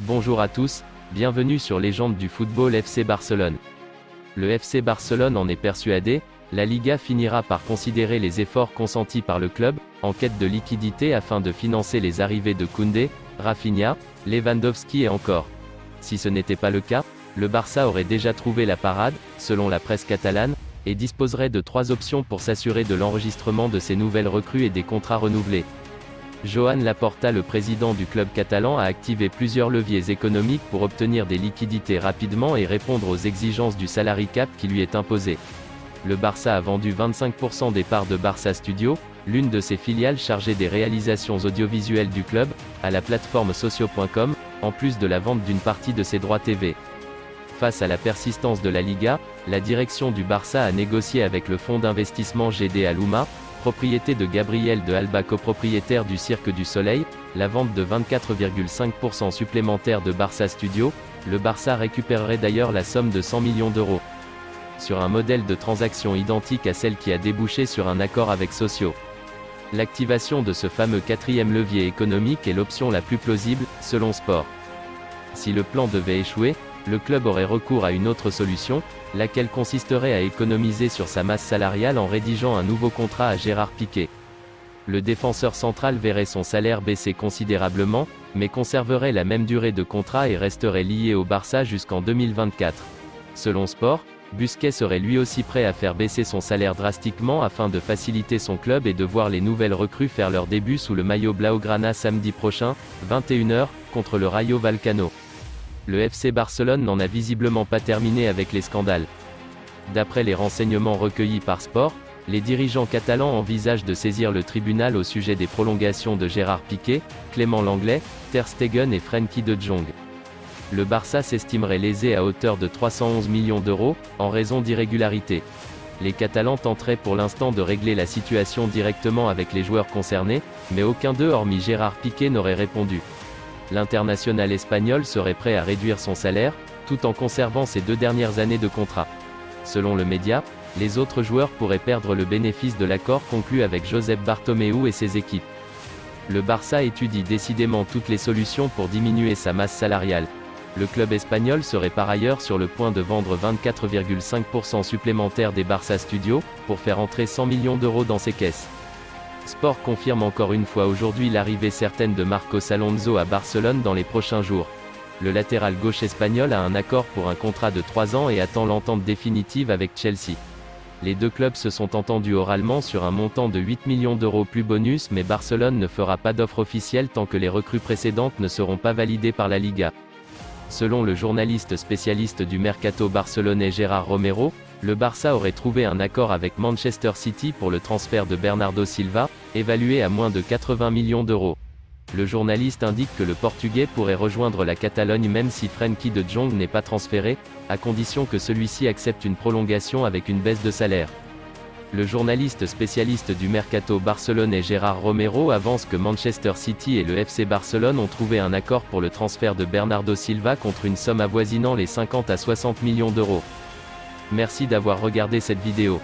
Bonjour à tous, bienvenue sur Légende du football FC Barcelone. Le FC Barcelone en est persuadé, la Liga finira par considérer les efforts consentis par le club, en quête de liquidité afin de financer les arrivées de Koundé, Rafinha, Lewandowski et encore. Si ce n'était pas le cas, le Barça aurait déjà trouvé la parade, selon la presse catalane, et disposerait de 3 options pour s'assurer de l'enregistrement de ces nouvelles recrues et des contrats renouvelés. Joan Laporta, le président du club catalan, a activé plusieurs leviers économiques pour obtenir des liquidités rapidement et répondre aux exigences du salary cap qui lui est imposé. Le Barça a vendu 25% des parts de Barça Studio, l'une de ses filiales chargée des réalisations audiovisuelles du club, à la plateforme socio.com, en plus de la vente d'une partie de ses droits TV. Face à la persistance de la Liga, la direction du Barça a négocié avec le fonds d'investissement GD Aluma, propriété de Gabriel de Alba, copropriétaire du Cirque du Soleil, la vente de 24,5% supplémentaire de Barça Studio. Le Barça récupérerait d'ailleurs la somme de 100 millions d'euros. Sur un modèle de transaction identique à celle qui a débouché sur un accord avec Socio. L'activation de ce fameux 4e levier économique est l'option la plus plausible, selon Sport. Si le plan devait échouer, le club aurait recours à une autre solution, laquelle consisterait à économiser sur sa masse salariale en rédigeant un nouveau contrat à Gérard Piqué. Le défenseur central verrait son salaire baisser considérablement, mais conserverait la même durée de contrat et resterait lié au Barça jusqu'en 2024. Selon Sport, Busquets serait lui aussi prêt à faire baisser son salaire drastiquement afin de faciliter son club et de voir les nouvelles recrues faire leur début sous le maillot blaugrana samedi prochain, 21 h, contre le Rayo Vallecano. Le FC Barcelone n'en a visiblement pas terminé avec les scandales. D'après les renseignements recueillis par Sport, les dirigeants catalans envisagent de saisir le tribunal au sujet des prolongations de Gérard Piqué, Clément Lenglet, Ter Stegen et Frenkie de Jong. Le Barça s'estimerait lésé à hauteur de 311 millions d'euros, en raison d'irrégularités. Les Catalans tenteraient pour l'instant de régler la situation directement avec les joueurs concernés, mais aucun d'eux hormis Gérard Piqué n'aurait répondu. L'international espagnol serait prêt à réduire son salaire, tout en conservant ses 2 dernières années de contrat. Selon le média, les autres joueurs pourraient perdre le bénéfice de l'accord conclu avec Josep Bartomeu et ses équipes. Le Barça étudie décidément toutes les solutions pour diminuer sa masse salariale. Le club espagnol serait par ailleurs sur le point de vendre 24,5% supplémentaire des Barça Studios, pour faire entrer 100 millions d'euros dans ses caisses. Sport confirme encore une fois aujourd'hui l'arrivée certaine de Marcos Alonso à Barcelone dans les prochains jours. Le latéral gauche espagnol a un accord pour un contrat de 3 ans et attend l'entente définitive avec Chelsea. Les deux clubs se sont entendus oralement sur un montant de 8 millions d'euros plus bonus, mais Barcelone ne fera pas d'offre officielle tant que les recrues précédentes ne seront pas validées par la Liga. Selon le journaliste spécialiste du mercato barcelonais Gérard Romero, le Barça aurait trouvé un accord avec Manchester City pour le transfert de Bernardo Silva, évalué à moins de 80 millions d'euros. Le journaliste indique que le Portugais pourrait rejoindre la Catalogne même si Frenkie de Jong n'est pas transféré, à condition que celui-ci accepte une prolongation avec une baisse de salaire. Le journaliste spécialiste du mercato barcelonais Gérard Romero avance que Manchester City et le FC Barcelone ont trouvé un accord pour le transfert de Bernardo Silva contre une somme avoisinant les 50 à 60 millions d'euros. Merci d'avoir regardé cette vidéo.